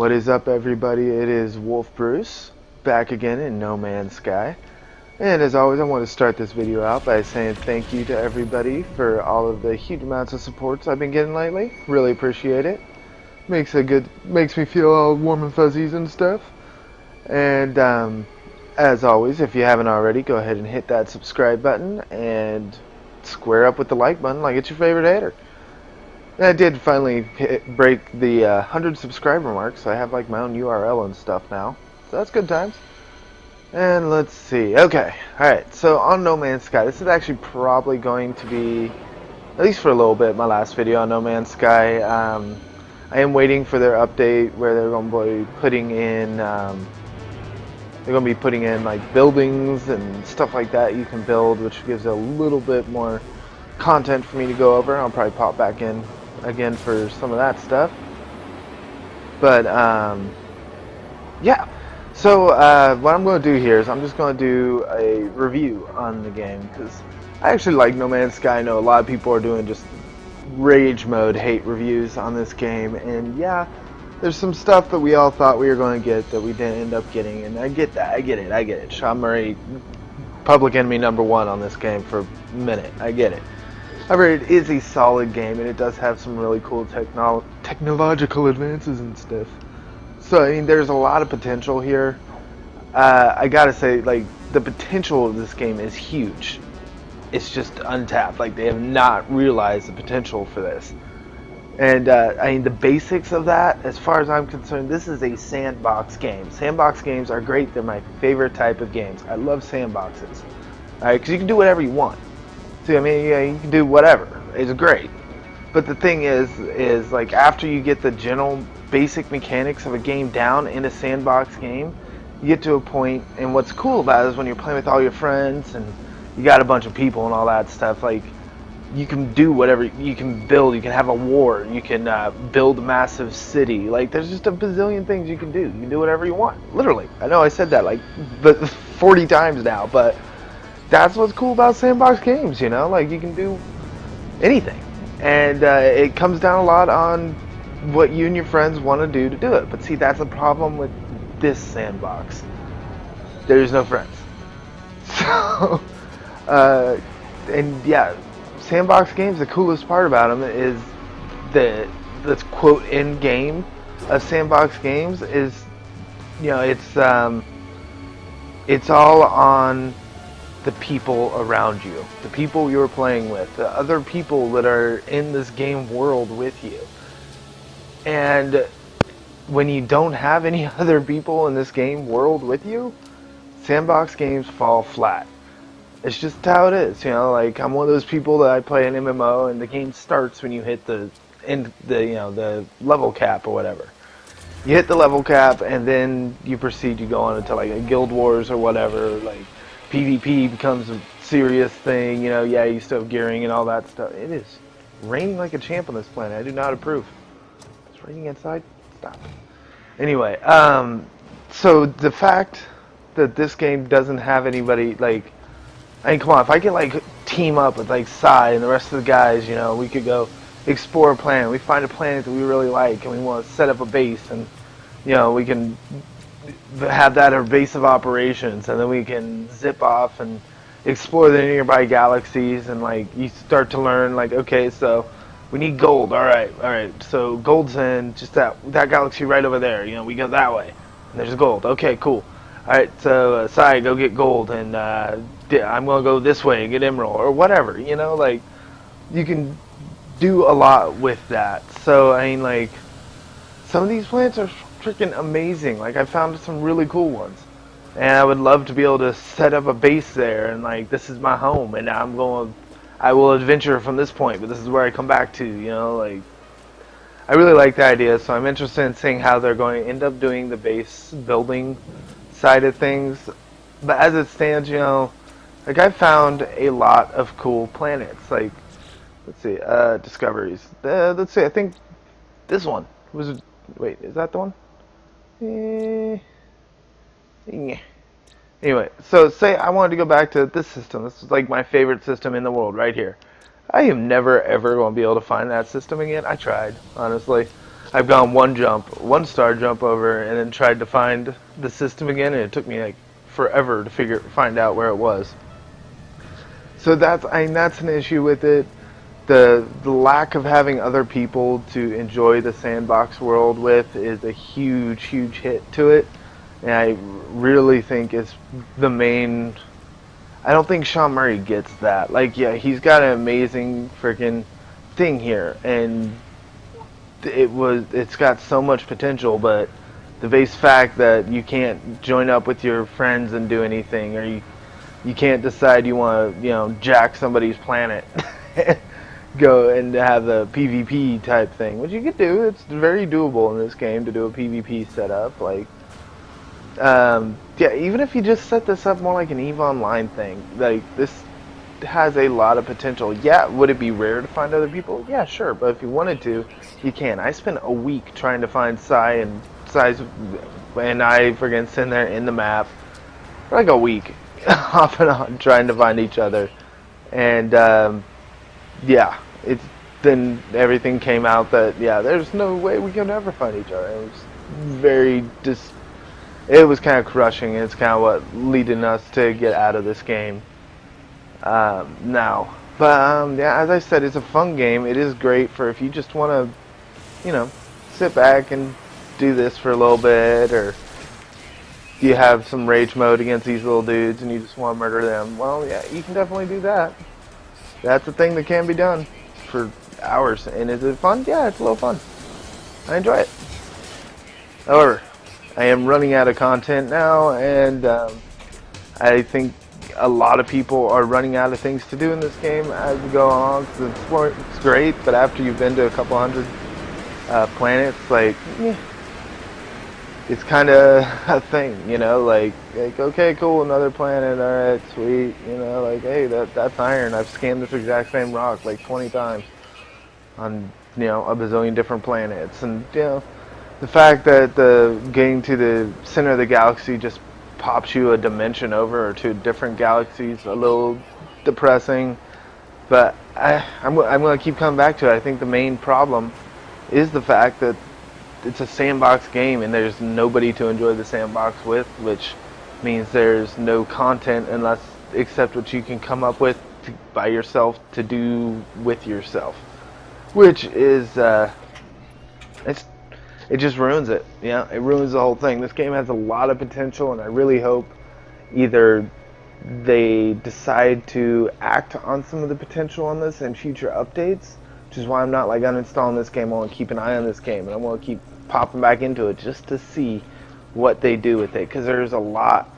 What is up, everybody? It is Wolf Bruce, back again in No Man's Sky. And as always, I want to start this video out by saying thank you to everybody for all of the huge amounts of supports I've been getting lately. Really appreciate it. Makes me feel all warm and fuzzies and stuff. And as always, if you haven't already, go ahead and hit that subscribe button and square up with the like button like it's your favorite hater. I did finally break the 100 subscriber mark, so I have like my own URL and stuff now. So that's good times. And let's see. Okay, alright, so on No Man's Sky, this is actually probably going to be, at least for a little bit, my last video on No Man's Sky. I am waiting for their update where they're going to be putting in, like buildings and stuff like that you can build, which gives a little bit more content for me to go over. I'll probably pop back in again for some of that stuff. But yeah, so what I'm going to do here is I'm just going to do a review on the game, because I actually like No Man's Sky. I know a lot of people are doing just rage mode hate reviews on this game, and yeah, there's some stuff that we all thought we were going to get that we didn't end up getting, and I get that, I get it. Sean Murray, public enemy #1 on this game for a minute, I get it. However, it is a solid game, and it does have some really cool technological advances and stuff. So, I mean, there's a lot of potential here. I gotta say, like, the potential of this game is huge. It's just untapped. Like, they have not realized the potential for this. And, I mean, the basics of that, as far as I'm concerned, this is a sandbox game. Sandbox games are great. They're my favorite type of games. I love sandboxes. Alright, because you can do whatever you want. See, I mean, yeah, you can do whatever. It's great. But the thing is like, after you get the general basic mechanics of a game down in a sandbox game, you get to a point, and what's cool about it is when you're playing with all your friends and you got a bunch of people and all that stuff, like, you can do whatever, you can build, you can have a war, you can build a massive city. Like, there's just a bazillion things you can do. You can do whatever you want. Literally. I know I said that like 40 times now, but that's what's cool about sandbox games, you know? Like, you can do anything. And it comes down a lot on what you and your friends want to do it. But see, that's a problem with this sandbox. There's no friends. So, and yeah, sandbox games, the coolest part about them is the quote end game of sandbox games is, you know, it's all on the people around you, the people you're playing with, the other people that are in this game world with you. And when you don't have any other people in this game world with you, sandbox games fall flat. It's just how it is, you know. Like, I'm one of those people that I play an MMO and the game starts when you hit the level cap or whatever. You hit the level cap and then you proceed to go on into like a Guild Wars or whatever. Like, PvP becomes a serious thing, you know. Yeah, you still have gearing and all that stuff. It is raining like a champ on this planet. I do not approve. It's raining inside? Stop. Anyway, so the fact that this game doesn't have anybody, like, I mean, come on, if I could, like, team up with, like, Sai and the rest of the guys, you know, we could go explore a planet. We find a planet that we really like and we want to set up a base, and, you know, we can have that our base of operations, and then we can zip off and explore the nearby galaxies, and like, you start to learn, like, okay, so we need gold. All right, so gold's in just that galaxy right over there, you know, we go that way and there's gold. Okay, cool. All right, so Sai, go get gold, and I'm gonna go this way and get emerald or whatever, you know. Like, you can do a lot with that. So I mean, like, some of these planets are freaking amazing. Like, I found some really cool ones, and I would love to be able to set up a base there, and like, this is my home, and I will adventure from this point, but this is where I come back to, you know. Like, I really like the idea, so I'm interested in seeing how they're going to end up doing the base building side of things. But as it stands, you know, like, I found a lot of cool planets. Like, let's see, discoveries. Let's see, I think this one was, wait, is that the one? Anyway, so say I wanted to go back to this system. This is like my favorite system in the world right here. I am never ever going to be able to find that system again. I tried, honestly. I've gone one star jump over, and then tried to find the system again, and it took me like forever to find out where it was. So that's an issue with it. The lack of having other people to enjoy the sandbox world with is a huge hit to it, and I really think it's the main. I don't think Sean Murray gets that. Like, yeah, he's got an amazing freaking thing here, and it's got so much potential, but the base fact that you can't join up with your friends and do anything, or you can't decide you want to, jack somebody's planet, go and have the PvP type thing, which you could do. It's very doable in this game to do a PvP setup. Like, yeah, even if you just set this up more like an EVE Online thing, like, this has a lot of potential. Yeah, would it be rare to find other people? Yeah, sure, but if you wanted to, you can. I spent a week trying to find Sai and Sai's, and I friggin' sitting there in the map for like a week, off and on, trying to find each other. And yeah, then everything came out that, yeah, there's no way we can ever find each other. It was very it was kind of crushing, and it's kind of what leading us to get out of this game now. But yeah, as I said, it's a fun game. It is great for if you just want to, sit back and do this for a little bit, or you have some rage mode against these little dudes and you just want to murder them. Well, yeah, you can definitely do that. That's a thing that can be done for hours. And is it fun? Yeah, it's a little fun. I enjoy it. However, I am running out of content now, and I think a lot of people are running out of things to do in this game as we go along. It's great, but after you've been to a couple hundred planets, like, it's kind of a thing, like, okay, cool, another planet, alright, sweet, like, hey, that's iron. I've scanned this exact same rock like 20 times on, a bazillion different planets. And, the fact that getting to the center of the galaxy just pops you a dimension over, or to different galaxies, a little depressing. But I'm going to keep coming back to it. I think the main problem is the fact that it's a sandbox game and there's nobody to enjoy the sandbox with, which means there's no content except what you can come up with by yourself to do with yourself, which is it just ruins it. Yeah, it ruins the whole thing. This game has a lot of potential, and I really hope either they decide to act on some of the potential on this in future updates, which is why I'm not like uninstalling this game. I want to keep an eye on this game, and I want to keep popping back into it just to see what they do with it, because there's a lot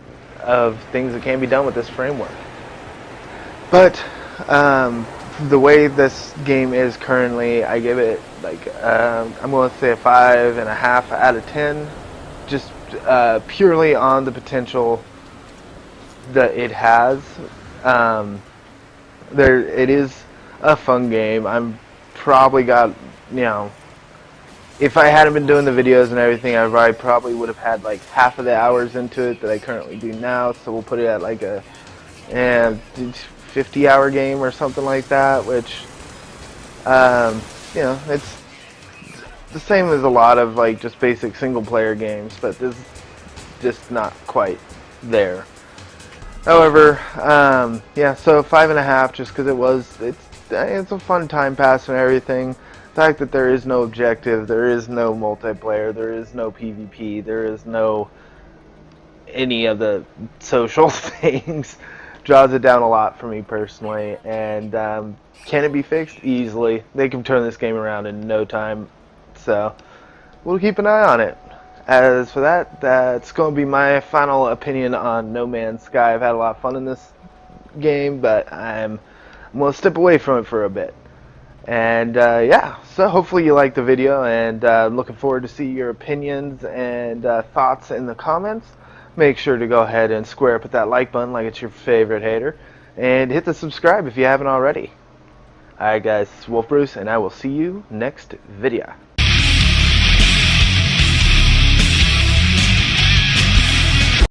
of things that can be done with this framework. But the way this game is currently, I give it like I'm going to say a 5.5 out of 10, just purely on the potential that it has. It is a fun game. I'm probably got, if I hadn't been doing the videos and everything, I probably would have had like half of the hours into it that I currently do now. So we'll put it at like a 50-hour game or something like that, which it's the same as a lot of like just basic single-player games, but this is just not quite there. However, yeah, so 5.5, just because it's a fun time pass and everything. The fact that there is no objective, there is no multiplayer, there is no PvP, there is no any of the social things, draws it down a lot for me personally. And can it be fixed? Easily. They can turn this game around in no time, so we'll keep an eye on it. As for that, that's going to be my final opinion on No Man's Sky. I've had a lot of fun in this game, but I'm going to step away from it for a bit. And yeah, so hopefully you liked the video, and I'm looking forward to see your opinions and thoughts in the comments. Make sure to go ahead and square up with that like button like it's your favorite hater, and hit the subscribe if you haven't already. Alright guys, it's Wolf Bruce, and I will see you next video.